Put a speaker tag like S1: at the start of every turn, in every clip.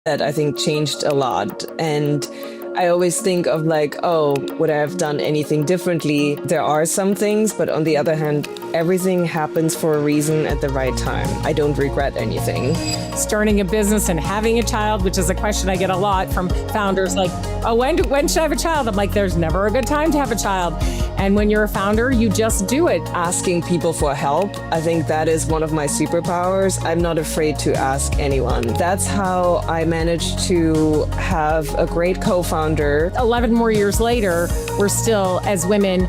S1: that I think changed a lot. And I always think of like, oh, would I have done anything differently? There are some things, but on the other hand, everything happens for a reason at the right time. I don't regret anything.
S2: Starting a business and having a child, which is a question I get a lot from founders like, oh, when should I have a child? I'm like, there's never a good time to have a child. And when you're a founder, you just do it.
S1: Asking people for help, I think that is one of my superpowers. I'm not afraid to ask anyone. That's how I managed to have a great co-founder.
S2: 11 more years later, we're still, as women,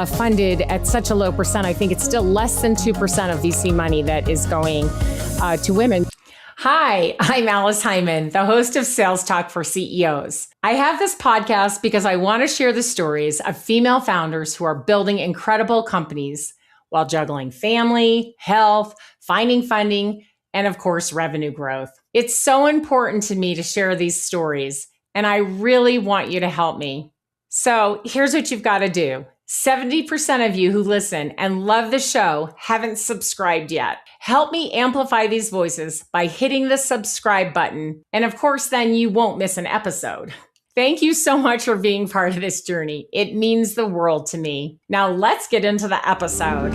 S2: funded at such a low percent. I think it's still less than 2% of VC money that is going to women. Hi, I'm Alice Hyman, the host of Sales Talk for CEOs. I have this podcast because I want to share the stories of female founders who are building incredible companies while juggling family, health, finding funding, and of course, revenue growth. It's so important to me to share these stories, and I really want you to help me. So here's what you've got to do. 70% of you who listen and love the show haven't subscribed yet. Help me amplify these voices by hitting the subscribe button. And of course, then you won't miss an episode. Thank you so much for being part of this journey. It means the world to me. Now let's get into the episode.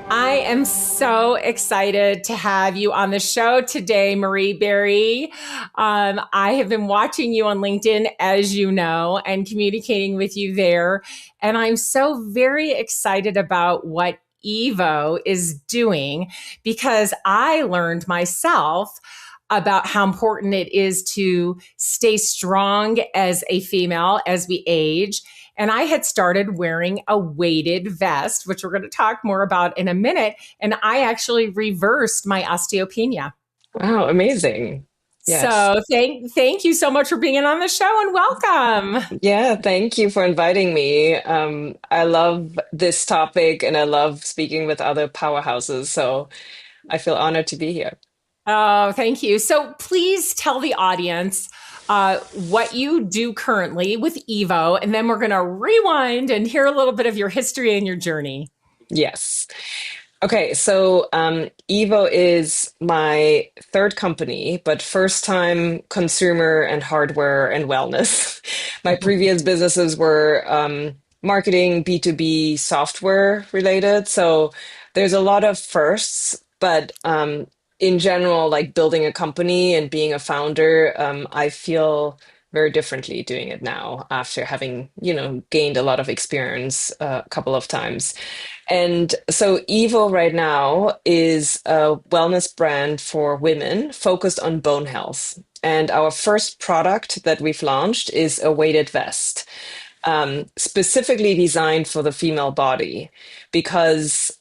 S2: I am so excited to have you on the show today, Marie Berry. I have been watching you on LinkedIn, as you know, and communicating with you there. And I'm so very excited about what YVO is doing because I learned myself about how important it is to stay strong as a female as we age. And I had started wearing a weighted vest, which we're going to talk more about in a minute. And I actually reversed my osteopenia.
S1: Wow, amazing. Yes.
S2: So thank you so much for being on the show and welcome.
S1: Yeah, thank you for inviting me. I love this topic and I love speaking with other powerhouses. So I feel honored to be here.
S2: Oh, thank you. So please tell the audience what you do currently with YVO, and then we're going to rewind and hear a little bit of your history and your journey.
S1: Yes. Okay, so YVO is my third company, but first time consumer and hardware and wellness. My previous businesses were marketing, B2B, software related. So there's a lot of firsts, but in general, like building a company and being a founder, I feel very differently doing it now after having, gained a lot of experience a couple of times. And so Evo right now is a wellness brand for women focused on bone health. And our first product that we've launched is a weighted vest, specifically designed for the female body, because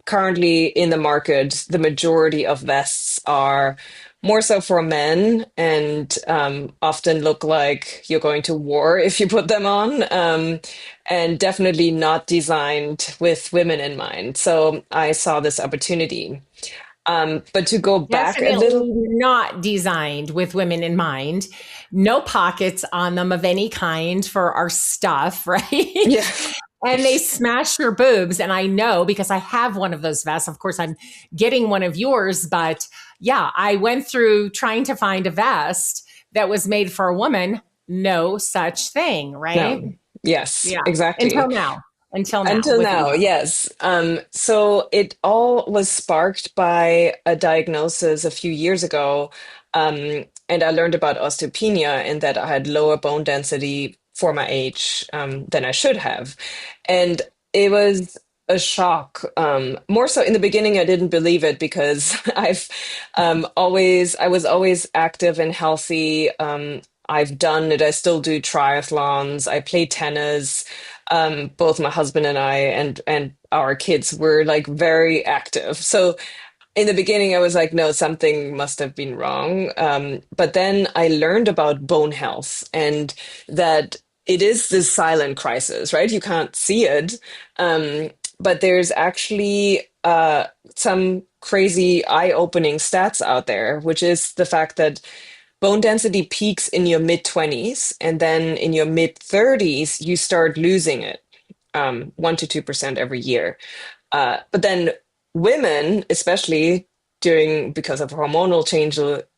S1: currently in the market, the majority of vests are more so for men and often look like you're going to war if you put them on, and definitely not designed with women in mind. So I saw this opportunity. But to go back a little,
S2: not designed with women in mind, no pockets on them of any kind for our stuff, right?
S1: yeah.
S2: And they smash your boobs. And I know because I have one of those vests. Of course, I'm getting one of yours. But yeah, I went through trying to find a vest that was made for a woman. No such thing, right?
S1: No. Yes,
S2: yeah.
S1: exactly.
S2: Until now.
S1: Yes. So it all was sparked by a diagnosis a few years ago. And I learned about osteopenia and that I had lower bone density for my age than I should have. And it was a shock. More so in the beginning, I didn't believe it because I was always active and healthy. I've done it. I still do triathlons. I play tennis. Both my husband and I and our kids were like very active. So in the beginning, I was like, no, something must have been wrong. But then I learned about bone health and that it is this silent crisis, right? You can't see it. But there's actually some crazy eye-opening stats out there, which is the fact that bone density peaks in your mid 20s, and then in your mid 30s, you start losing it 1 to 2% every year. But then women, especially because of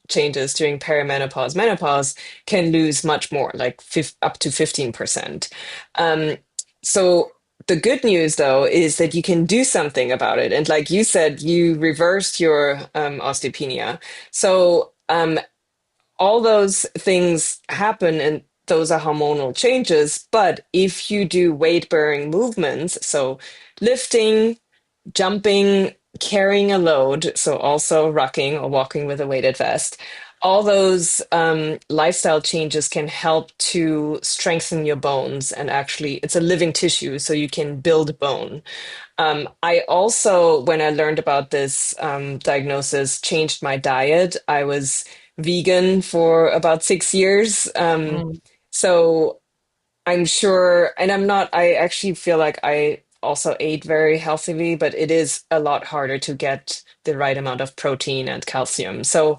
S1: changes during perimenopause, menopause, can lose much more, like up to 15%. Um, so the good news, though, is that you can do something about it. And like you said, you reversed your osteopenia. So all those things happen and those are hormonal changes. But if you do weight bearing movements, so lifting, jumping, carrying a load, so also rucking or walking with a weighted vest, all those lifestyle changes can help to strengthen your bones. And actually, it's a living tissue, so you can build bone. I also, when I learned about this diagnosis, changed my diet. I was vegan for about 6 years.
S2: Mm.
S1: So I'm sure, and I actually feel like I also ate very healthily, but it is a lot harder to get the right amount of protein and calcium. So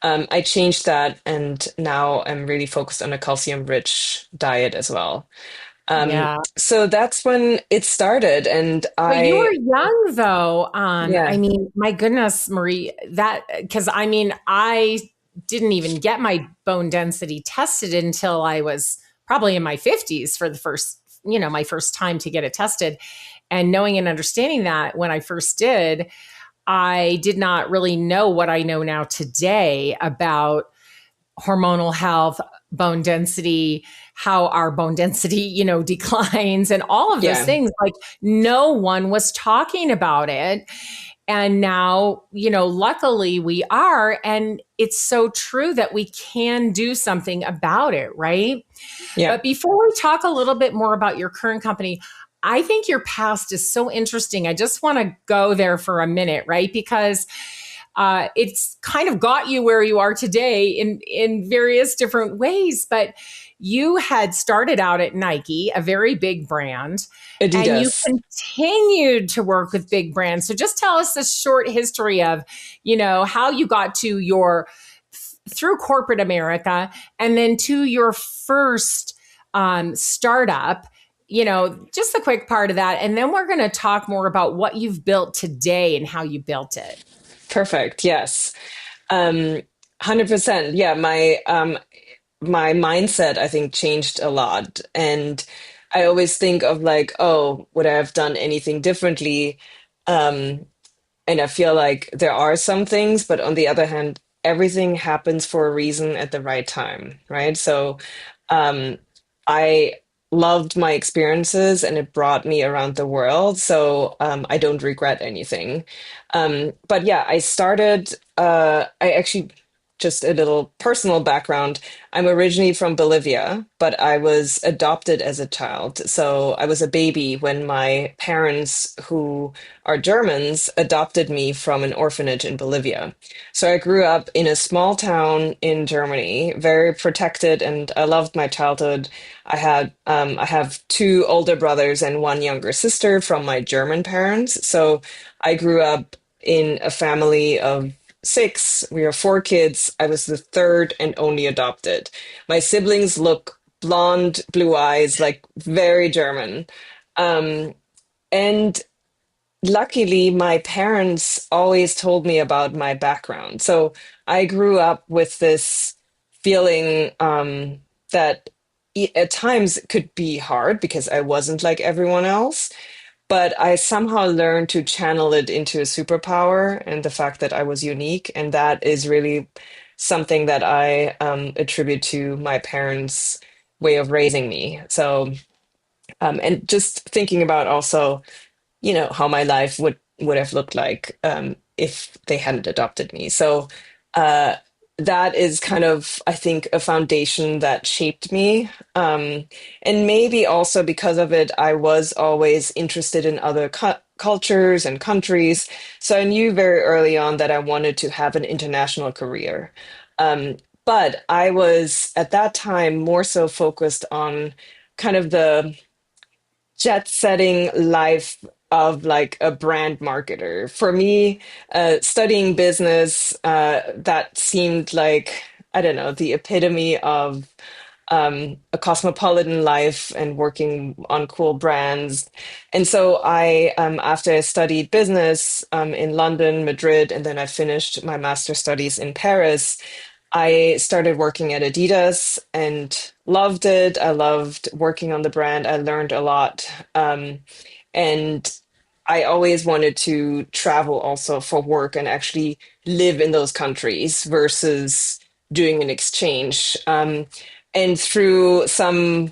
S1: I changed that, and now I'm really focused on a calcium-rich diet as well.
S2: Yeah.
S1: So that's when it started, and
S2: But you were young though. I
S1: yeah,
S2: mean, my goodness, Marie, that because I mean, I didn't even get my bone density tested until I was probably in my 50s for the first, my first time to get it tested. And knowing and understanding that when I first did, I did not really know what I know now today about hormonal health, bone density, how our bone density, declines and all of those
S1: yeah,
S2: things. Like no one was talking about it. And now, luckily we are. And it's so true that we can do something about it, right?
S1: yeah,
S2: But before we talk a little bit more about your current company, I think your past is so interesting. I just want to go there for a minute, right? Because it's kind of got you where you are today in various different ways. But you had started out at Nike, a very big brand, and you
S1: Adidas.
S2: continued to work with big brands. So just tell us a short history of, how you got to your through corporate America and then to your first startup. Just a quick part of that. And then we're going to talk more about what you've built today and how you built it.
S1: Perfect. Yes. 100%. Yeah, my mindset, I think, changed a lot. And I always think of like, oh, would I have done anything differently? Um, and I feel like there are some things, but on the other hand, everything happens for a reason at the right time, right? So um, I loved my experiences and it brought me around the world. So I don't regret anything. But yeah, I actually, just a little personal background. I'm originally from Bolivia, but I was adopted as a child. So I was a baby when my parents, who are Germans, adopted me from an orphanage in Bolivia. So I grew up in a small town in Germany, very protected, and I loved my childhood. I have two older brothers and one younger sister from my German parents. So I grew up in a family of six. We are four kids. I was the third and only adopted. My siblings look blonde, blue eyes, like very German. Um, and luckily, my parents always told me about my background. So I grew up with this feeling that at times it could be hard because I wasn't like everyone else, but I somehow learned to channel it into a superpower and the fact that I was unique. And that is really something that I attribute to my parents' way of raising me. So, and just thinking about also, how my life would have looked like if they hadn't adopted me. So uh, that is kind of, I think, a foundation that shaped me. And maybe also because of it, I was always interested in other cultures and countries. So I knew very early on that I wanted to have an international career. Um, but I was at that time more so focused on kind of the jet setting life of like a brand marketer. For me, studying business, that seemed like, I don't know, the epitome of a cosmopolitan life and working on cool brands. And so after I studied business in London, Madrid, and then I finished my master's studies in Paris, I started working at Adidas and loved it. I loved working on the brand. I learned a lot. And I always wanted to travel also for work and actually live in those countries versus doing an exchange. And through some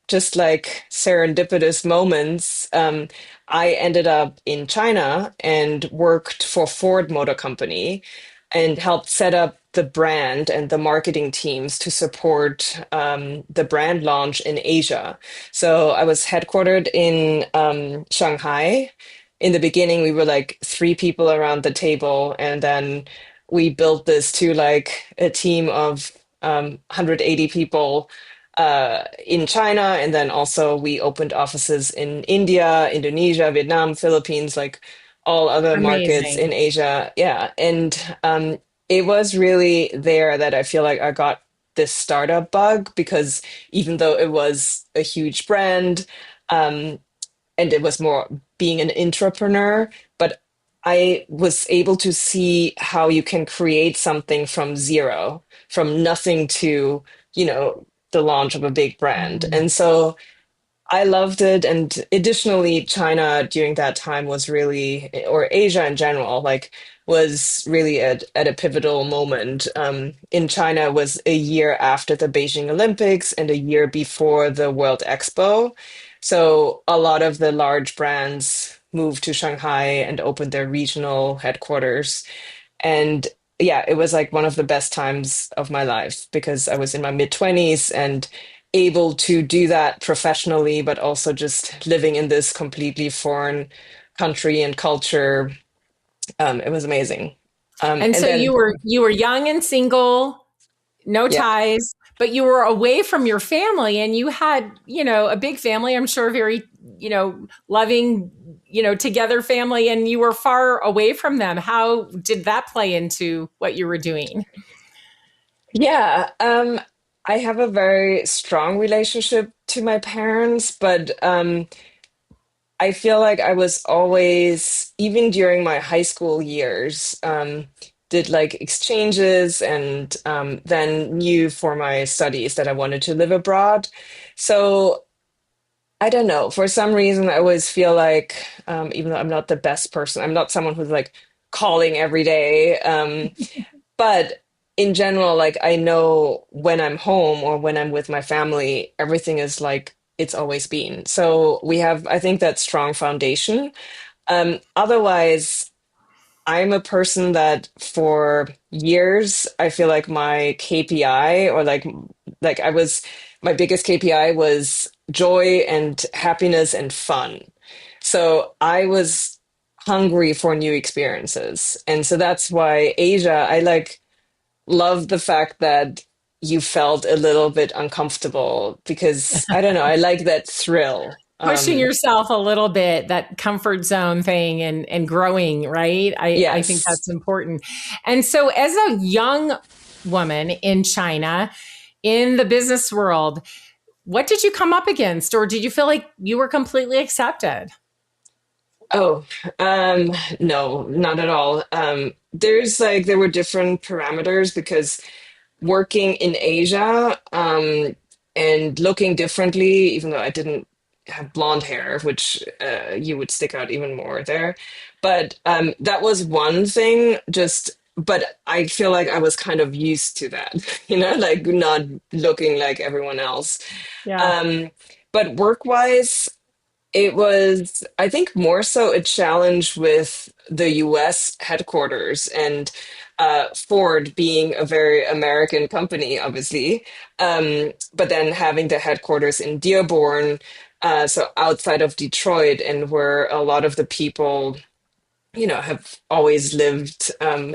S1: just like serendipitous moments, I ended up in China and worked for Ford Motor Company and helped set up the brand and the marketing teams to support the brand launch in Asia. So I was headquartered in Shanghai. In the beginning, we were like three people around the table, and then we built this to like a team of 180 people in China, and then also we opened offices in India, Indonesia, Vietnam, Philippines, like all other markets
S2: Amazing.
S1: in Asia. Yeah, and it was really there that I feel like I got this startup bug because even though it was a huge brand, um, and it was more being an entrepreneur, but I was able to see how you can create something from zero, from nothing to, the launch of a big brand.
S2: Mm.
S1: And so I loved it. And additionally, China during that time was really, or Asia in general, like was really at a pivotal moment. In China it was a year after the Beijing Olympics and a year before the World Expo. So a lot of the large brands moved to Shanghai and opened their regional headquarters. And yeah, it was like one of the best times of my life because I was in my mid 20s and able to do that professionally, but also just living in this completely foreign country and culture. It was amazing.
S2: And
S1: And
S2: so
S1: then,
S2: you were young and single, no
S1: yeah,
S2: ties, but you were away from your family and you had, a big family, I'm sure very, loving, together family, and you were far away from them. How did that play into what you were doing?
S1: yeah. I have a very strong relationship to my parents, but I feel like I was always, even during my high school years, did like exchanges and then knew for my studies that I wanted to live abroad. So I don't know. For some reason, I always feel like, even though I'm not the best person, I'm not someone who's like calling every day. But in general, like I know when I'm home or when I'm with my family, everything is like it's always been. So we have, I think, that strong foundation. Otherwise, I'm a person that for years, I feel like my KPI or like my biggest KPI was joy and happiness and fun. So I was hungry for new experiences. And so that's why Asia, I like love the fact that you felt a little bit uncomfortable because I don't know, I like that thrill.
S2: Pushing yourself a little bit, that comfort zone thing, and growing, right? I think
S1: Yes.
S2: that's important. And so as a young woman in China, in the business world, what did you come up against, or did you feel like you were completely accepted?
S1: Oh, no, not at all. There's like there were different parameters because working in Asia, and looking differently, even though I didn't have blonde hair, which you would stick out even more there. But that was one thing, but I feel like I was kind of used to that, like not looking like everyone else.
S2: Yeah.
S1: Um, but work-wise, it was, I think, more so a challenge with the US headquarters and Ford being a very American company, obviously, but then having the headquarters in Dearborn, so outside of Detroit, and where a lot of the people have always lived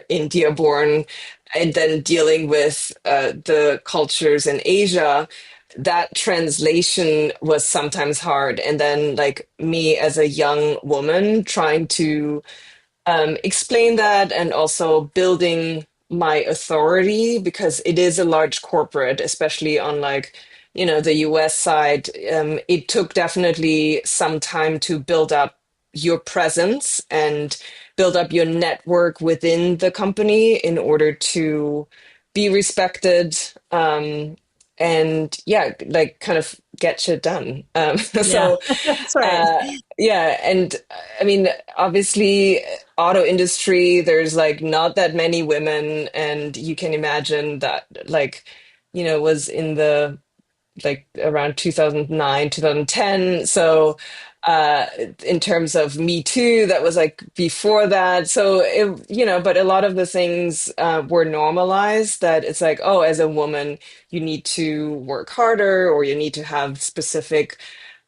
S1: in Dearborn, and then dealing with the cultures in Asia, that translation was sometimes hard. And then, like me as a young woman, trying to explain that and also building my authority because it is a large corporate, especially on like the US side, it took definitely some time to build up your presence and build up your network within the company in order to be respected. And yeah, like kind of get shit done.
S2: Yeah,
S1: So
S2: that's right.
S1: yeah, and I mean, obviously, auto industry, there's like not that many women, and you can imagine that, like, was in the like around 2009, 2010. So, in terms of Me Too, that was like before that. So, but a lot of the things were normalized that it's like, oh, as a woman, you need to work harder or you need to have specific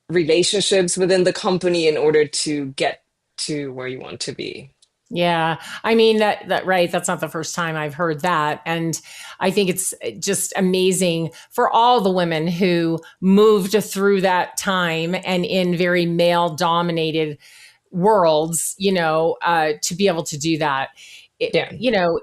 S1: relationships within the company in order to get to where you want to be.
S2: Yeah. I mean, that right. That's not the first time I've heard that. And I think it's just amazing for all the women who moved through that time and in very male dominated worlds, to be able to do that.
S1: Yeah.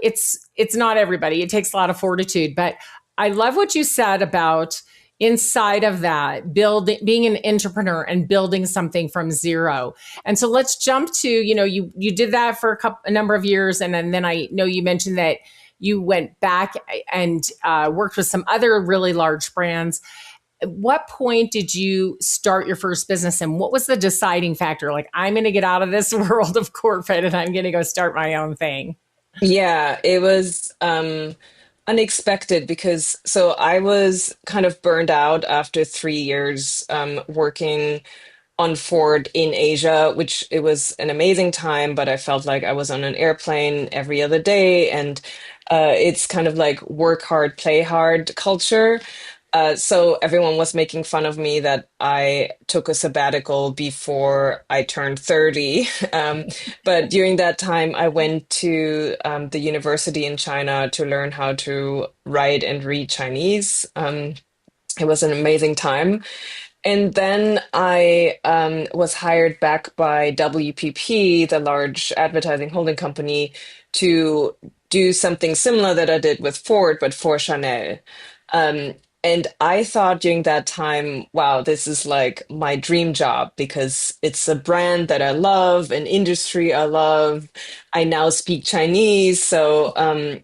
S2: It's not everybody. It takes a lot of fortitude, but I love what you said about inside of that building, being an entrepreneur and building something from zero. And so let's jump to, you did that for a number of years. And then I know you mentioned that you went back and worked with some other really large brands. At what point did you start your first business and what was the deciding factor? Like, I'm going to get out of this world of corporate and I'm going to go start my own thing.
S1: Yeah, it was unexpected because so I was kind of burned out after 3 years working on Ford in Asia, which it was an amazing time, but I felt like I was on an airplane every other day, and it's kind of like work hard, play hard culture. So everyone was making fun of me that I took a sabbatical before I turned 30. But during that time, I went to the university in China to learn how to write and read Chinese. It was an amazing time. And then I was hired back by WPP, the large advertising holding company, to do something similar that I did with Ford, but for Chanel. Um, and I thought during that time, wow, this is like my dream job because it's a brand that I love, an industry I love. I now speak Chinese. So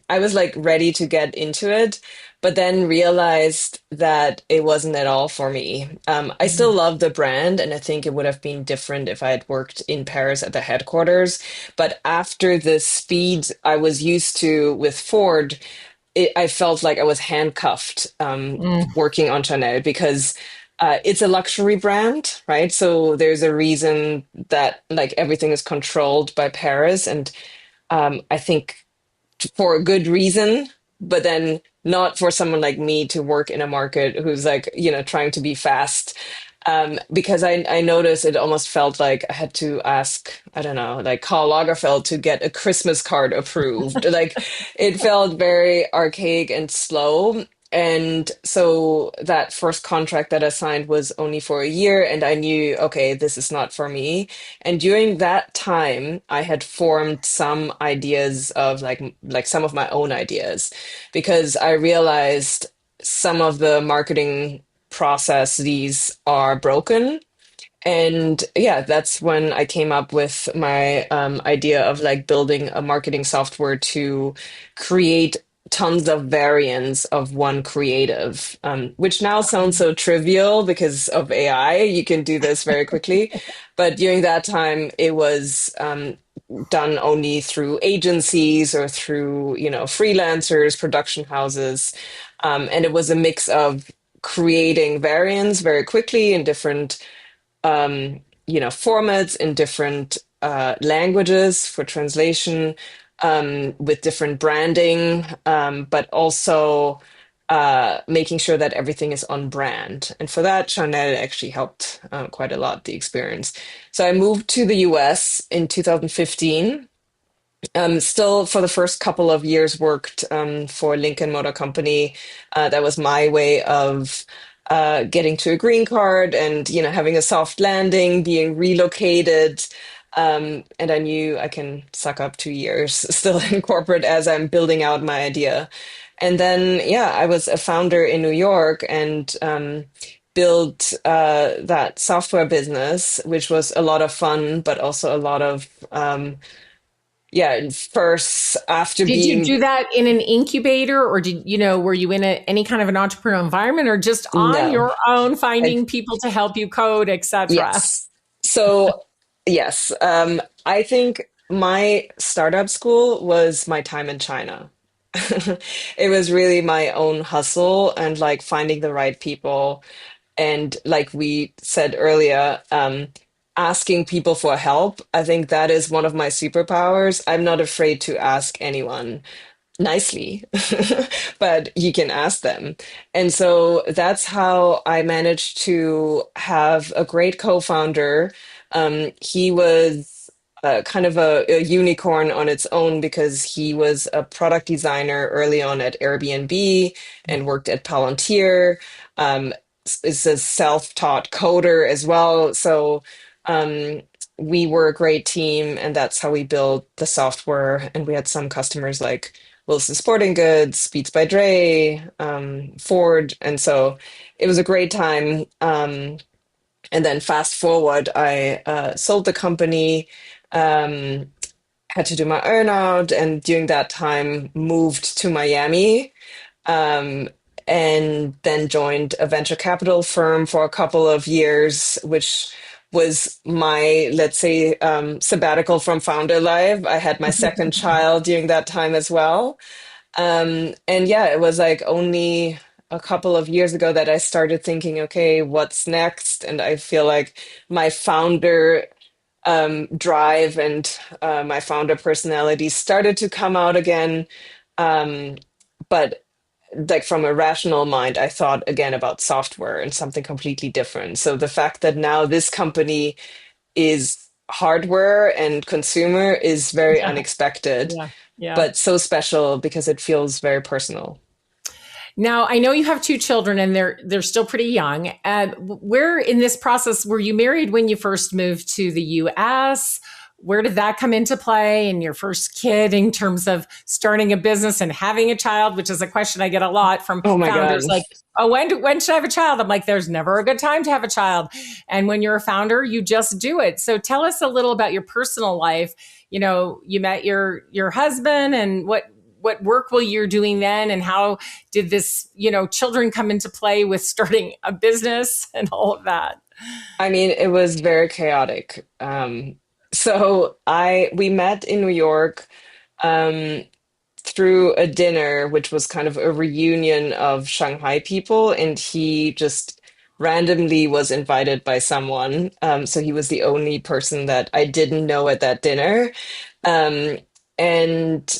S1: I was like ready to get into it, but then realized that it wasn't at all for me. I still love the brand, and I think it would have been different if I had worked in Paris at the headquarters. But after the speed I was used to with Ford, I felt like I was handcuffed
S2: Mm,
S1: working on Chanel because it's a luxury brand, right? So there's a reason that like everything is controlled by Paris, and I think for a good reason, but then not for someone like me to work in a market who's like, trying to be fast. Because I noticed it almost felt like I had to ask, I don't know, like Karl Lagerfeld to get a Christmas card approved. Like it felt very archaic and slow. And so that first contract that I signed was only for a year, and I knew, okay, this is not for me. And during that time, I had formed some ideas of like some of my own ideas because I realized some of the marketing processes are broken. And yeah, that's when I came up with my idea of like building a marketing software to create tons of variants of one creative, which now sounds so trivial because of AI. You can do this very quickly. But during that time, it was done only through agencies or through, freelancers, production houses. And it was a mix of creating variants very quickly in different formats in different languages for translation, with different branding, but also making sure that everything is on brand. And for that, Chanel actually helped quite a lot, the experience. So I moved to the US in 2015. Still, for the first couple of years, worked for Lincoln Motor Company. That was my way of getting to a green card and having a soft landing, being relocated. And I knew I can suck up 2 years still in corporate as I'm building out my idea. And then, yeah, I was a founder in New York and built that software business, which was a lot of fun, but also a lot of, yeah, first after
S2: Did you
S1: being,
S2: do that in an incubator, or were you in any kind of an entrepreneurial environment, or just on
S1: no,
S2: your own
S1: I,
S2: finding people to help you code, etc.?
S1: yes. So, yes, I think my startup school was my time in China. It was really my own hustle and like finding the right people. And like we said earlier, asking people for help. I think that is one of my superpowers. I'm not afraid to ask anyone nicely, but you can ask them. And so that's how I managed to have a great co-founder. He was kind of a unicorn on its own because he was a product designer early on at Airbnb and worked at Palantir. Um, is a self-taught coder as well. So um, we were a great team, and that's how we built the software. And we had some customers like Wilson Sporting Goods, Beats by Dre, Ford. And so it was a great time. And then fast forward, I sold the company, um, had to do my earnout, and during that time moved to Miami, um, and then joined a venture capital firm for a couple of years, which was my, let's say, sabbatical from founder life. I had my second child during that time as well. And yeah, it was like only a couple of years ago that I started thinking, okay, what's next? And I feel like my founder drive and my founder personality started to come out again. Um, but like from a rational mind, I thought again about software and something completely different. So the fact that now this company is hardware and consumer is very
S2: Yeah,
S1: unexpected,
S2: yeah, yeah.
S1: but so special because it feels very personal.
S2: Now, I know you have two children, and they're still pretty young. Where in this process were you married when you first moved to the U.S.? Where did that come into play in your first kid in terms of starting a business and having a child, which is a question I get a lot from
S1: Oh my God.
S2: founders like, oh, when should I have a child? I'm like, there's never a good time to have a child. And when you're a founder, you just do it. So tell us a little about your personal life. You met your husband, and what work were you doing then, and how did this, children come into play with starting a business and all of that?
S1: I mean, it was very chaotic. So we met in New York um, through a dinner, which was kind of a reunion of Shanghai people, and he just randomly was invited by someone. So he was the only person that I didn't know at that dinner. Um, and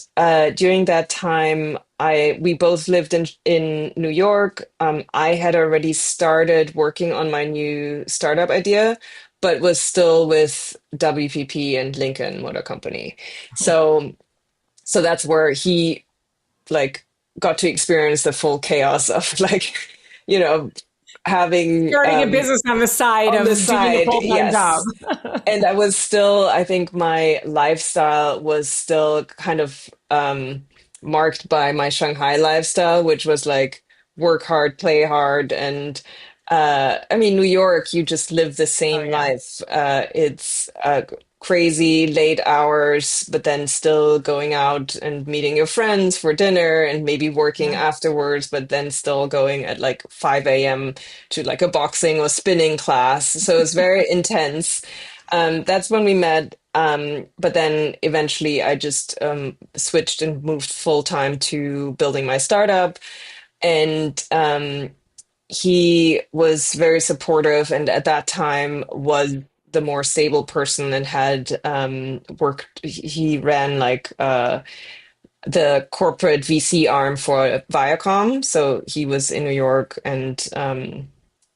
S1: during that time, we both lived in New York. I had already started working on my new startup idea, but was still with WPP and Lincoln Motor Company. So that's where he like got to experience the full chaos of like, you know, having
S2: Starting a business on the side
S1: on the
S2: of doing a
S1: side,
S2: full-time job.
S1: yes. And I was still, I think my lifestyle was still kind of marked by my Shanghai lifestyle, which was like work hard, play hard. And I mean, New York, you just live the
S2: Oh
S1: same
S2: yeah.
S1: life. It's crazy late hours, but then still going out and meeting your friends for dinner and maybe working
S2: Yeah.
S1: afterwards, but then still going at like 5 a.m. to like a boxing or spinning class. So it's very intense. That's when we met. But then eventually I just switched and moved full time to building my startup. And he was very supportive, and at that time was the more stable person and had worked. He ran like the corporate VC arm for Viacom, so he was in New York, and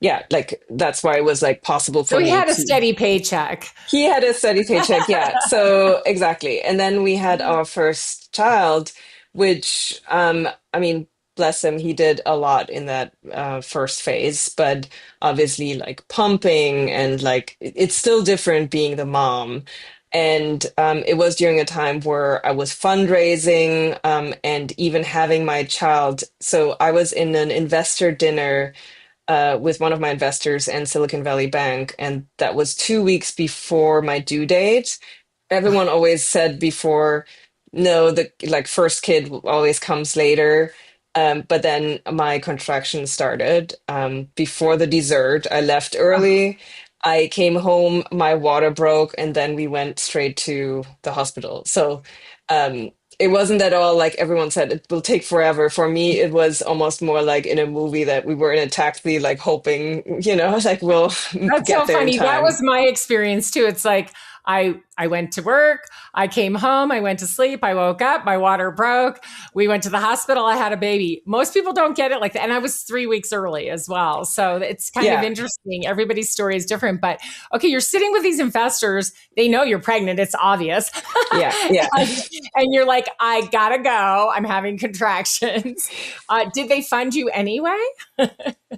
S1: yeah, like that's why it was like possible
S2: So
S1: for
S2: he
S1: me
S2: had a
S1: to.
S2: steady paycheck.
S1: He had a steady paycheck, yeah. So exactly. And then we had our first child, which I mean, bless him, he did a lot in that first phase, but obviously like pumping and like it's still different being the mom. And it was during a time where I was fundraising and even having my child. So I was in an investor dinner with one of my investors and Silicon Valley Bank, and that was 2 weeks before my due date. Everyone always said before, no, the like first kid always comes later. But then my contraction started before the dessert. I left early. I came home, my water broke, and then we went straight to the hospital. So it wasn't at all like everyone said it will take forever. For me, it was almost more like in a movie that we were in a taxi, like hoping, like we'll
S2: That's
S1: get
S2: so
S1: there in
S2: funny. That
S1: time.
S2: was my experience too. It's like I went to work, I came home, I went to sleep, I woke up, my water broke, we went to the hospital, I had a baby. Most people don't get it like that. And I was 3 weeks early as well. So it's kind of
S1: Yeah,
S2: interesting. Everybody's story is different. But okay, you're sitting with these investors, they know you're pregnant, it's obvious.
S1: yeah, yeah.
S2: And you're like, I gotta go. I'm having contractions. Did they fund you anyway?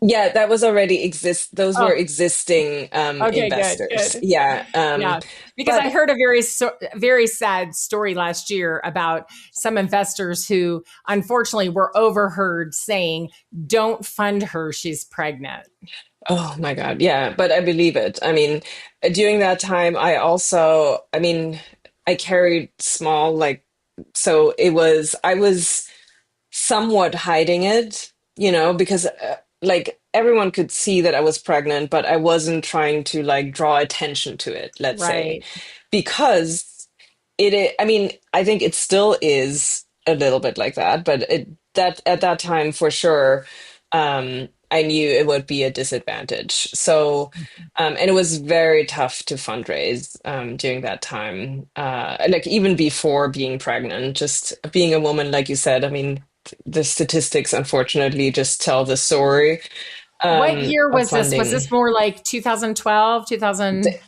S1: Yeah, that was already those were
S2: Oh,
S1: existing
S2: okay, good,
S1: investors.
S2: good.
S1: Yeah.
S2: Yeah, because I
S1: But
S2: heard a very sad story last year about some investors who unfortunately were overheard saying, "Don't fund her; she's pregnant."
S1: oh my God, yeah, but I believe it. I mean, during that time, I carried small, like, so I was somewhat hiding it, because like everyone could see that I was pregnant, but I wasn't trying to like draw attention to it, let's say,
S2: Right.
S1: because I mean, I think it still is a little bit like that, but that at that time for sure, I knew it would be a disadvantage. So, and it was very tough to fundraise during that time. Like even before being pregnant, just being a woman, like you said, I mean, the statistics unfortunately just tell the story
S2: What year
S1: of
S2: was this? Was
S1: funding.
S2: this more like 2012, 2015?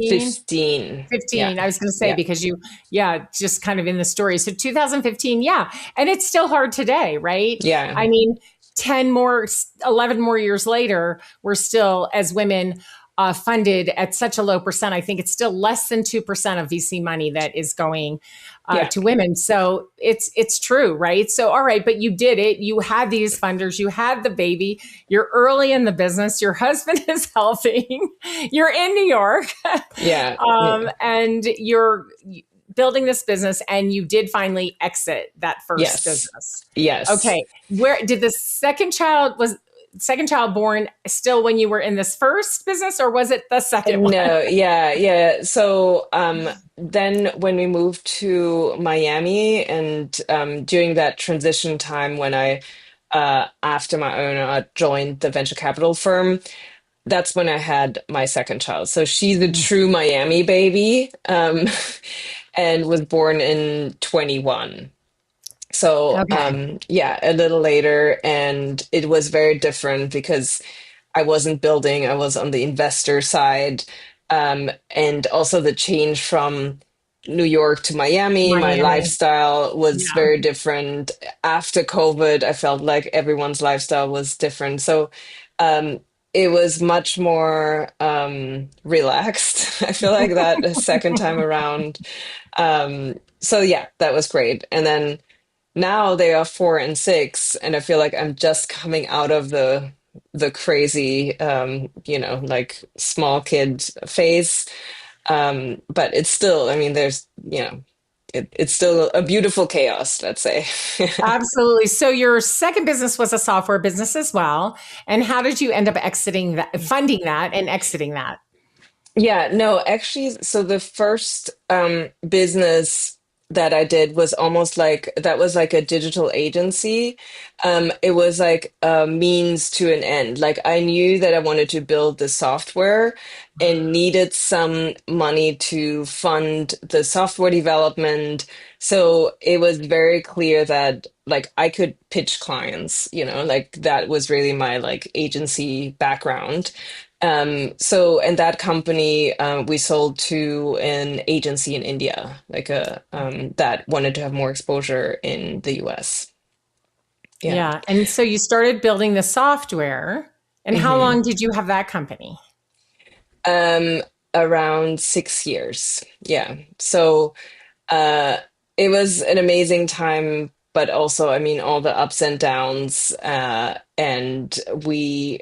S1: 15. Yeah.
S2: 15. I was going to say
S1: Yeah.
S2: because yeah, just kind of in the story. So 2015, yeah. And it's still hard today, right?
S1: Yeah.
S2: I mean, 10 more, 11 more years later, we're still, as women, funded at such a low percent. I think it's still less than 2% of VC money that is going
S1: Yeah.
S2: to women. So it's true, right? So all right, but you did it. You had these funders. You had the baby. You're early in the business. Your husband is helping. You're in New York,
S1: Yeah. Yeah.
S2: and you're building this business. And you did finally exit that first
S1: Yes.
S2: business.
S1: Yes.
S2: Okay, where did the second child born still when you were in this first business, or was it the second one?
S1: No, yeah, yeah. So then when we moved to Miami and during that transition time when I after my owner joined the venture capital firm, that's when I had my second child. So she's a true Miami baby, and was born in 21. So,
S2: Okay.
S1: yeah, a little later, and it was very different because I wasn't building, I was on the investor side. And also the change from New York to Miami, my
S2: Miami.
S1: lifestyle was
S2: Yeah.
S1: very different. After COVID, I felt like everyone's lifestyle was different. So, um, it was much more relaxed. I feel like that a second time around. So yeah, that was great. And then now they are 4 and 6, and I feel like I'm just coming out of the crazy, like small kid phase. But it's still, I mean, it's still a beautiful chaos, let's say.
S2: Absolutely. So your second business was a software business as well. And how did you end up exiting that, funding that and exiting that?
S1: Yeah, no, actually, so the first business that I did was almost like that was like a digital agency. It was like a means to an end. Like I knew that I wanted to build the software and needed some money to fund the software development. So it was very clear that like I could pitch clients, like that was really my like agency background. So, and that company we sold to an agency in India, like that wanted to have more exposure in the US. Yeah.
S2: Yeah. And so you started building the software. And how
S1: hmm
S2: long did you have that company?
S1: around 6 years. Yeah. So uh, it was an amazing time, but also, I mean, all the ups and downs. And we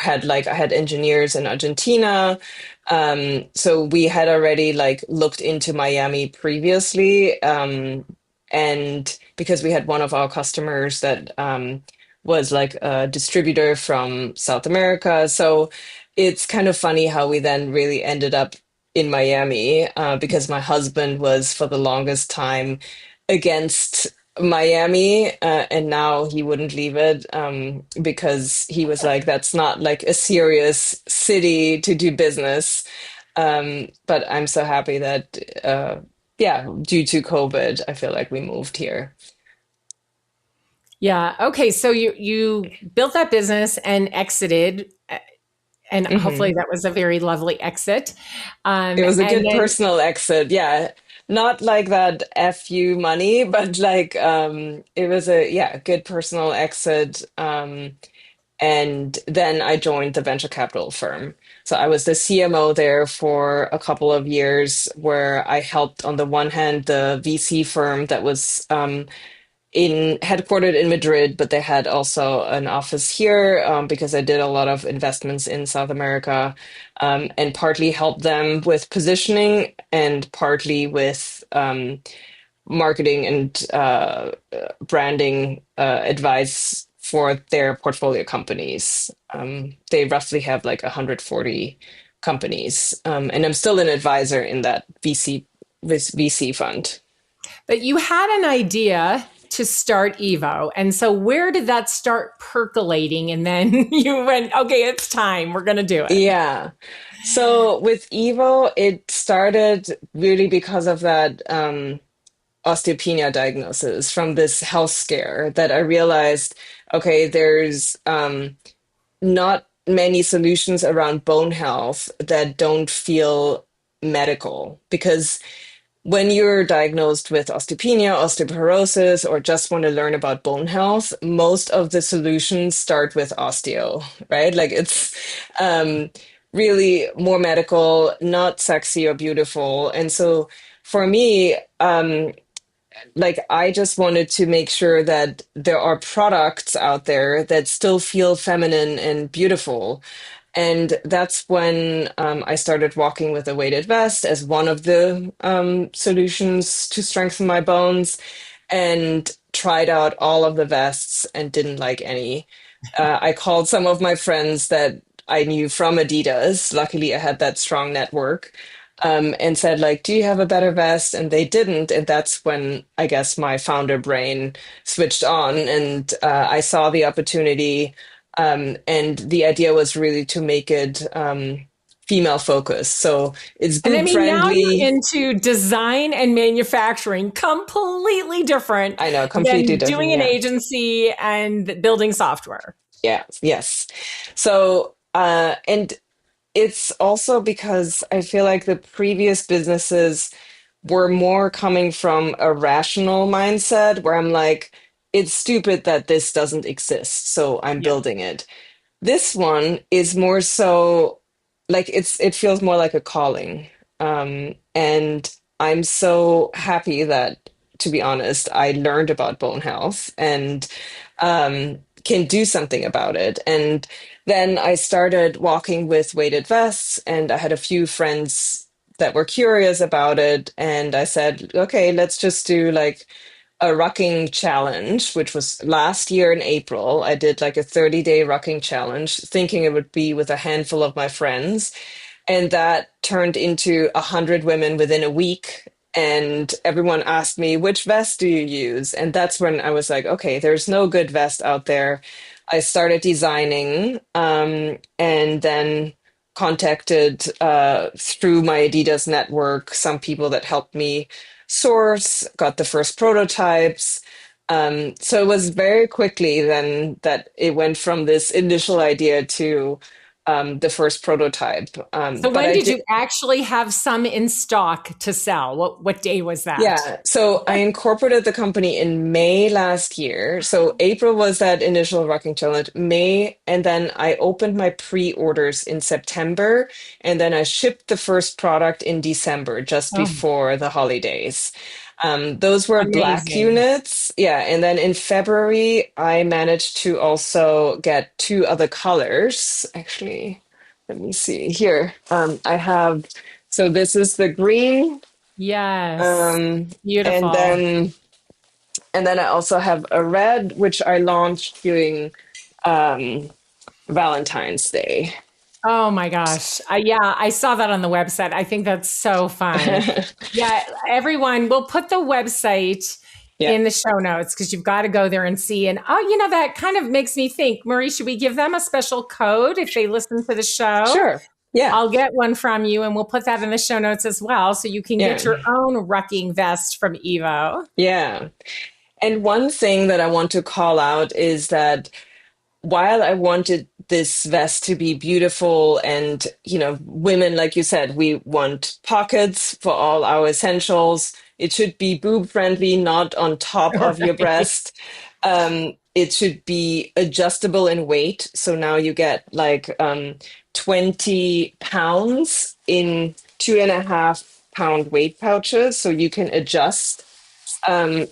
S1: had like, I had engineers in Argentina. So we had already like looked into Miami previously. And because we had one of our customers that was like a distributor from South America. So it's kind of funny how we then really ended up in Miami because my husband was for the longest time against Miami, and now he wouldn't leave it because he was like, that's not like a serious city to do business. But I'm so happy that, yeah, due to COVID, I feel like we moved here.
S2: Yeah. Okay. So you built that business and exited, and hopefully
S1: hmm
S2: that was a very lovely exit.
S1: It was a
S2: And
S1: good
S2: then
S1: personal exit. Yeah. Not like that FU money, but like it was a yeah, good personal exit. And then I joined the venture capital firm. So I was the CMO there for a couple of years where I helped on the one hand the VC firm that was in headquartered in Madrid, but they had also an office here because I did a lot of investments in South America, and partly helped them with positioning and partly with marketing and branding advice for their portfolio companies. They roughly have like 140 companies, and I'm still an advisor in that this VC fund.
S2: but you had an idea to start Evo. And so where did that start percolating? And then you went, okay, it's time. We're going to do it.
S1: Yeah. So with Evo, it started really because of that osteopenia diagnosis from this health scare that I realized, okay, there's not many solutions around bone health that don't feel medical because when you're diagnosed with osteopenia, osteoporosis, or just want to learn about bone health, most of the solutions start with osteo, right? Like it's really more medical, not sexy or beautiful. And so for me, like I just wanted to make sure that there are products out there that still feel feminine and beautiful. And that's when I started walking with a weighted vest as one of the solutions to strengthen my bones, and tried out all of the vests and didn't like any. I called some of my friends that I knew from Adidas. Luckily, I had that strong network, and said, like, do you have a better vest? And they didn't. And that's when I guess my founder brain switched on, and I saw the opportunity. And the idea was really to make it female focused. So it's
S2: And I
S1: boob
S2: mean, now you're
S1: friendly.
S2: into design and manufacturing, completely different
S1: I know, completely
S2: than
S1: different.
S2: doing an
S1: Yeah.
S2: agency and building software.
S1: Yeah. Yes. So, and it's also because I feel like the previous businesses were more coming from a rational mindset where I'm like, it's stupid that this doesn't exist, so I'm
S2: Yeah.
S1: building it. This one is more so like it feels more like a calling. And I'm so happy that, to be honest, I learned about bone health and can do something about it. And then I started walking with weighted vests, and I had a few friends that were curious about it. And I said, okay, let's just do like a rucking challenge, which was last year in April. I did like a 30-day rucking challenge, thinking it would be with a handful of my friends. And that turned into 100 women within a week. And everyone asked me, which vest do you use? And that's when I was like, okay, there's no good vest out there. I started designing, and then contacted through my Adidas network some people that helped me source, got the first prototypes. So it was very quickly then that it went from this initial idea to the first prototype.
S2: So
S1: But
S2: when
S1: I
S2: did
S1: did.
S2: you actually have some in stock to sell? What day was that?
S1: Yeah, so I incorporated the company in May last year. So April was that initial rocking challenge, May, and then I opened my pre-orders in September, and then I shipped the first product in December, just
S2: Oh,
S1: before the holidays. Those were black
S2: amazing.
S1: units, yeah, and then in February I managed to also get two other colors. Actually, let me see here. I have, so this is the green.
S2: Yes.
S1: Um, and
S2: Beautiful.
S1: then I also have a red, which I launched during um, Valentine's Day.
S2: Oh my gosh. Yeah, I saw that on the website. I think that's so fun. Yeah, everyone, we'll put the website
S1: Yeah,
S2: in the show notes because you've got to go there and see. And oh, that kind of makes me think, Marie, should we give them a special code if they listen to the show?
S1: sure. Yeah,
S2: I'll get one from you and we'll put that in the show notes as well. So you can get
S1: yeah,
S2: your own rucking vest from Evo.
S1: yeah. And one thing that I want to call out is that while I wanted this vest to be beautiful and, women, like you said, we want pockets for all our essentials. It should be boob friendly, not on top of your
S2: Right.
S1: breast. It should be adjustable in weight. So now you get like 20 pounds in 2.5 pound weight pouches. So you can adjust. Um,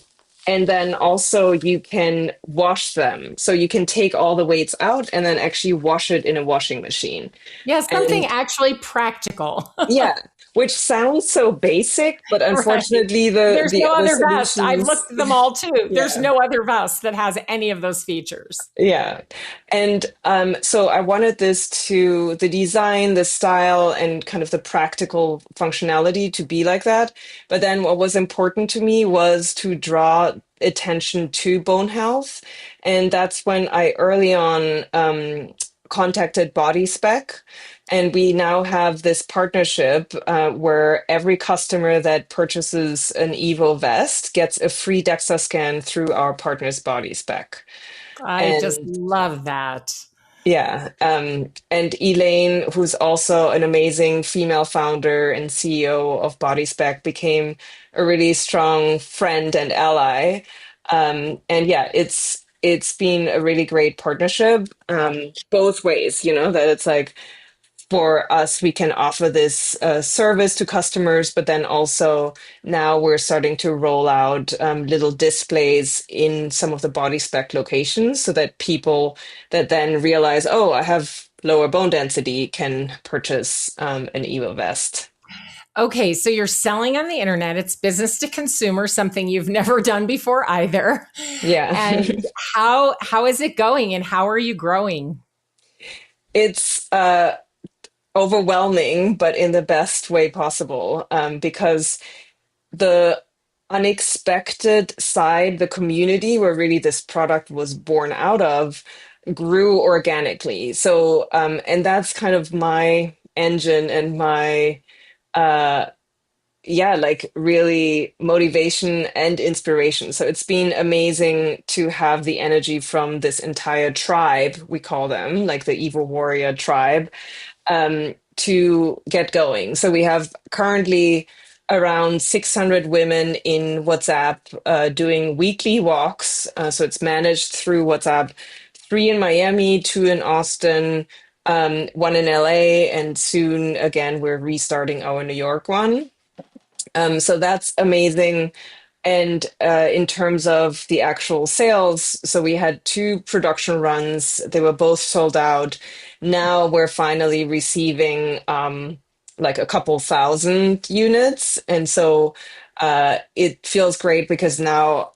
S1: and then also you can wash them. So you can take all the weights out and then actually wash it in a washing machine.
S2: Yeah, something
S1: And
S2: actually practical.
S1: yeah, which sounds so basic, but
S2: Right.
S1: unfortunately
S2: There's no
S1: the
S2: other vest. I've
S1: solutions,
S2: looked at them all too. There's
S1: yeah.
S2: no other vest that has any of those features.
S1: Yeah. And so I wanted the design, the style, and kind of the practical functionality to be like that. But then what was important to me was to draw attention to bone health. And that's when I early on contacted Body Spec. And we now have this partnership where every customer that purchases an Evo vest gets a free DEXA scan through our partner's Body Spec.
S2: I just
S1: And
S2: love that.
S1: yeah, and Elaine, who's also an amazing female founder and CEO of Body Spec, became a really strong friend and ally. And yeah, it's been a really great partnership, both ways, that it's like for us, we can offer this service to customers, but then also now we're starting to roll out little displays in some of the body spec locations so that people that then realize, oh, I have lower bone density can purchase an Evo vest.
S2: Okay, so you're selling on the internet. It's business to consumer, something you've never done before either.
S1: Yeah.
S2: And how is it going and how are you growing?
S1: It's overwhelming, but in the best way possible, because the unexpected side, the community where really this product was born out of, grew organically. So, and that's kind of my engine and my, uh, yeah, like really motivation and inspiration. So it's been amazing to have the energy from this entire tribe, we call them, like the Evil Warrior tribe, to get going. So we have currently around 600 women in WhatsApp doing weekly walks. So it's managed through WhatsApp, three in Miami, two in Austin, one in LA, and soon again, we're restarting our New York one. So that's amazing. And in terms of the actual sales, so we had two production runs. They were both sold out. Now we're finally receiving like a couple thousand units. And so it feels great because now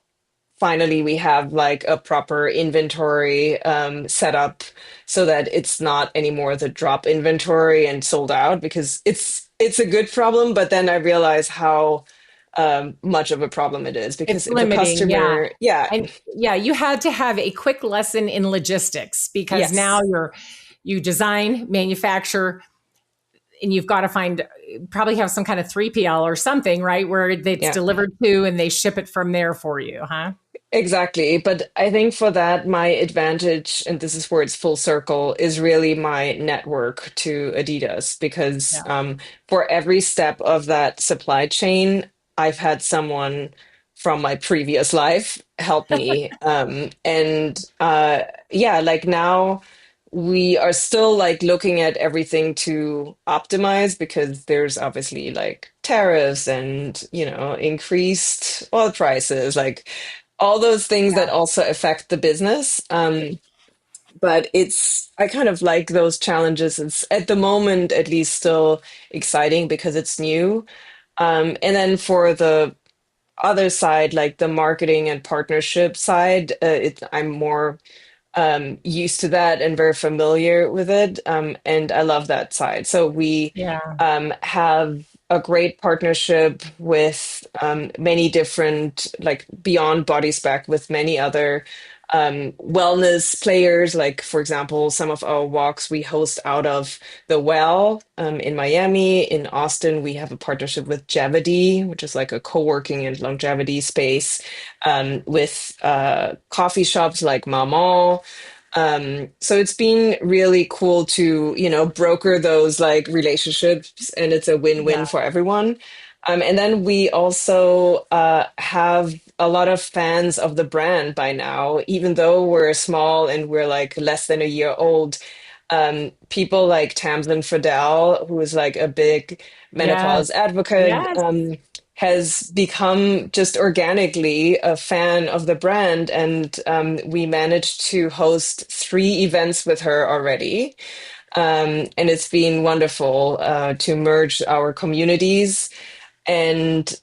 S1: finally we have like a proper inventory set up so that it's not anymore the drop inventory and sold out because it's a good problem, but then I realize how much of a problem it is because
S2: It's
S1: if a
S2: limiting, yeah.
S1: customer, yeah,
S2: And yeah, you had to have a quick lesson in logistics because now
S1: yes,
S2: you design, manufacture, and you've got to find probably have some kind of 3PL or something, right? Where it's
S1: yeah.
S2: delivered to and they ship it from there for you, huh?
S1: Exactly. But I think for that, my advantage, and this is where it's full circle, is really my network to Adidas because
S2: Yeah.
S1: for every step of that supply chain, I've had someone from my previous life help me. Yeah, like now we are still like looking at everything to optimize because there's obviously like tariffs and, increased oil prices. Like all those things that also affect the business. But I kind of like those challenges. It's at the moment, at least, still exciting because it's new. And then for the other side, like the marketing and partnership side, I'm more used to that and very familiar with it. And I love that side. So we
S2: Yeah.
S1: have a great partnership with many different, like beyond body spec, with many other wellness players. Like, for example, some of our walks we host out of the Well in Miami. In Austin, we have a partnership with Jevity, which is like a co-working and longevity space with coffee shops like Maman. So it's been really cool to, broker those like relationships, and it's a win-win
S2: Yeah.
S1: for everyone. And then we also have a lot of fans of the brand by now, even though we're small and we're like less than a year old. People like Tamsin Fadell, who is like a big
S2: Yes.
S1: menopause advocate,
S2: Yes.
S1: has become just organically a fan of the brand. And we managed to host 3 events with her already. And it's been wonderful to merge our communities. And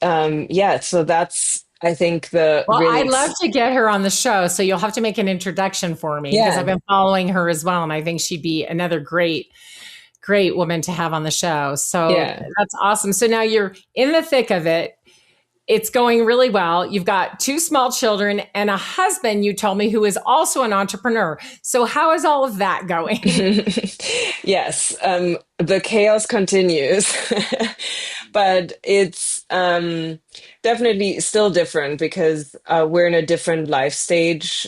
S1: yeah, so that's, I think, the
S2: Well,
S1: really,
S2: I'd love to get her on the show. So you'll have to make an introduction for me because I've
S1: yeah,
S2: been following her as well. And I think she'd be another great woman to have on the show. So
S1: yeah.
S2: that's awesome. So now you're in the thick of it. It's going really well. You've got 2 small children and a husband, you told me, who is also an entrepreneur. So how is all of that going?
S1: Yes, the chaos continues, but it's definitely still different because we're in a different life stage.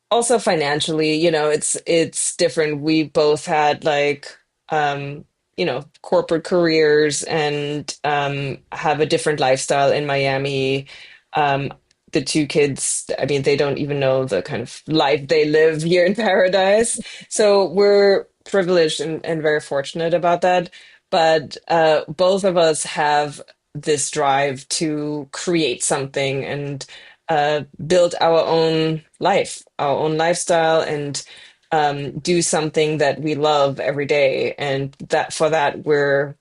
S1: Also financially, it's different. We both had like corporate careers and have a different lifestyle in Miami. Um, the 2 kids, I mean, they don't even know the kind of life they live here in paradise. So we're privileged and very fortunate about that. But both of us have this drive to create something and build our own life, our own lifestyle, and do something that we love every day. And that for that, we're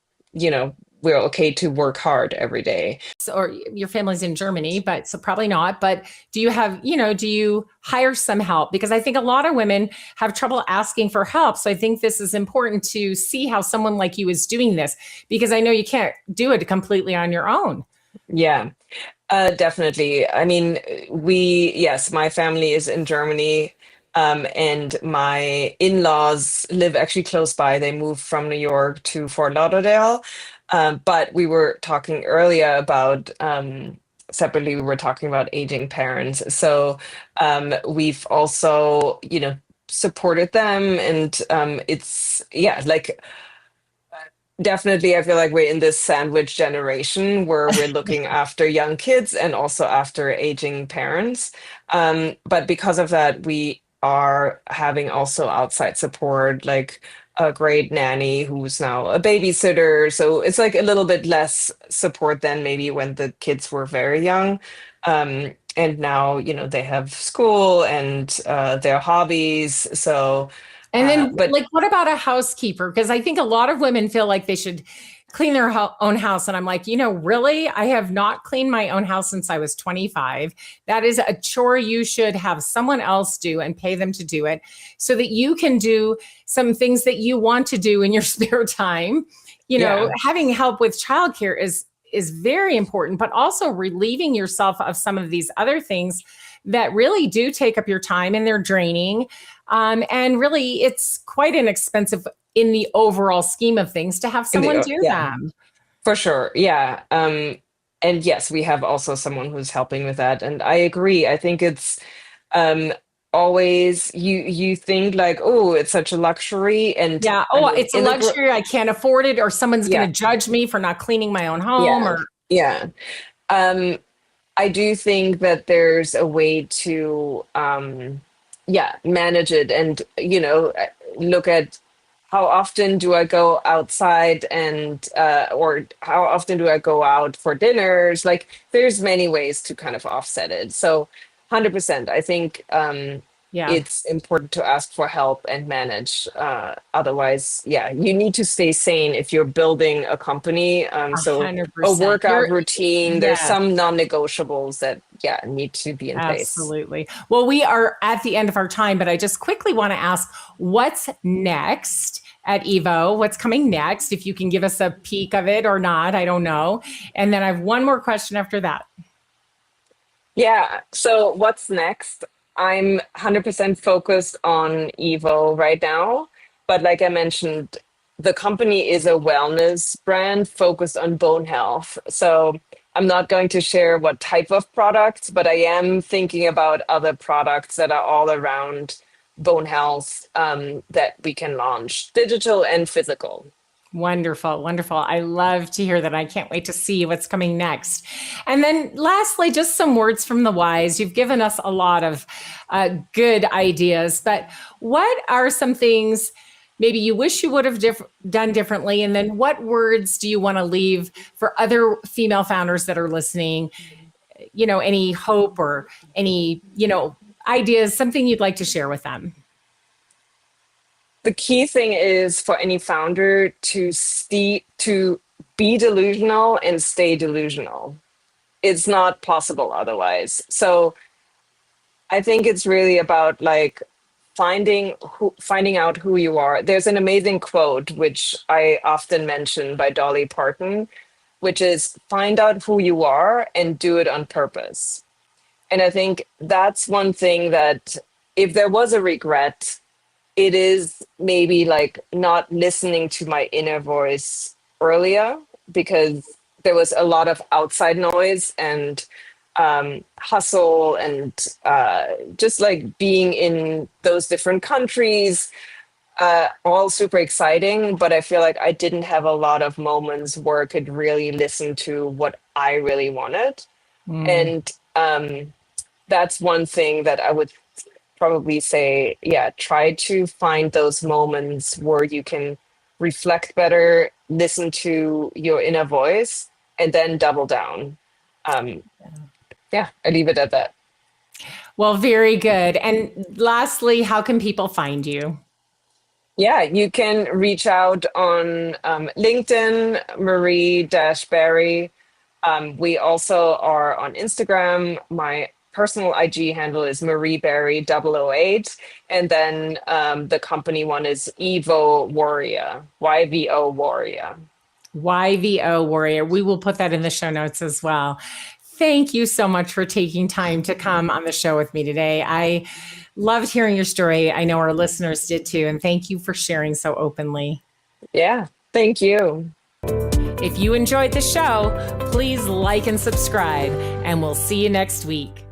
S1: okay to work hard every day.
S2: Or your family's in Germany, but so probably not. But do you have, do you hire some help? Because I think a lot of women have trouble asking for help. So I think this is important to see how someone like you is doing this, because I know you can't do it completely on your own.
S1: Yeah, definitely. I mean, yes, my family is in Germany. And my in-laws live actually close by. They moved from New York to Fort Lauderdale. But we were talking earlier about separately, we were talking about aging parents. So we've also, supported them. And yeah, like definitely, I feel like we're in this sandwich generation where we're looking after young kids and also after aging parents. But because of that, we are having also outside support, like a great nanny who's now a babysitter. So it's like a little bit less support than maybe when the kids were very young. And now, they have school and their hobbies. So,
S2: And then,
S1: but
S2: like, what about a housekeeper? Because I think a lot of women feel like they should clean their own house. And I'm like, really? I have not cleaned my own house since I was 25. That is a chore you should have someone else do and pay them to do it so that you can do some things that you want to do in your spare time.
S1: yeah.
S2: Having help with childcare is very important, but also relieving yourself of some of these other things that really do take up your time and they're draining. And really, it's quite inexpensive in the overall scheme of things to have
S1: In
S2: someone
S1: the
S2: do
S1: yeah.
S2: them.
S1: For sure. Yeah. And yes, we have also someone who's helping with that. And I agree. I think it's um always you think like, oh, it's such a luxury. And
S2: Yeah.
S1: I
S2: Oh,
S1: mean,
S2: it's a luxury. I can't afford it, or someone's going
S1: yeah,
S2: to judge me for not cleaning my own home,
S1: yeah,
S2: or
S1: yeah. Um, I do think that there's a way to, yeah, manage it and, look at how often do I go outside and, or how often do I go out for dinners? Like, there's many ways to kind of offset it. So, 100%, I think,
S2: yeah,
S1: it's important to ask for help and manage. Otherwise, yeah, you need to stay sane if you're building a company. So, a
S2: 100%.
S1: workout routine, there's
S2: Yeah,
S1: some non-negotiables that, yeah, need to be in place.
S2: absolutely. Well, we are at the end of our time, but I just quickly want to ask what's next at Evo? What's coming next? If you can give us a peek of it or not, I don't know. And then I have one more question after that.
S1: Yeah. So what's next? I'm 100% focused on Evo right now. But like I mentioned, the company is a wellness brand focused on bone health. So I'm not going to share what type of products, but I am thinking about other products that are all around bone health, that we can launch, digital and physical.
S2: Wonderful, wonderful. I love to hear that. I can't wait to see what's coming next. And then, lastly, just some words from the wise. You've given us a lot of good ideas, but what are some things maybe you wish you would have done differently? And then, what words do you want to leave for other female founders that are listening? Any hope or any, ideas, something you'd like to share with them?
S1: The key thing is for any founder to be delusional and stay delusional. It's not possible otherwise. So I think it's really about like finding out who you are. There's an amazing quote which I often mention by Dolly Parton, which is find out who you are and do it on purpose. And I think that's one thing that if there was a regret, it is maybe like not listening to my inner voice earlier, because there was a lot of outside noise and hustle and just like being in those different countries, all super exciting. But I feel like I didn't have a lot of moments where I could really listen to what I really wanted.
S2: Mm.
S1: And that's one thing that I would probably say, yeah, try to find those moments where you can reflect better, listen to your inner voice, and then double down. Um, yeah, I leave it at that.
S2: Well, very good. And lastly, how can people find you?
S1: Yeah, you can reach out on LinkedIn, Marie-Barry. We also are on Instagram. My personal IG handle is MarieBarry008. And then the company one is Evo Warrior, YVO Warrior.
S2: YVO Warrior. We will put that in the show notes as well. Thank you so much for taking time to come on the show with me today. I loved hearing your story. I know our listeners did too. And thank you for sharing so openly.
S1: Yeah, thank you.
S2: If you enjoyed the show, please like and subscribe, and we'll see you next week.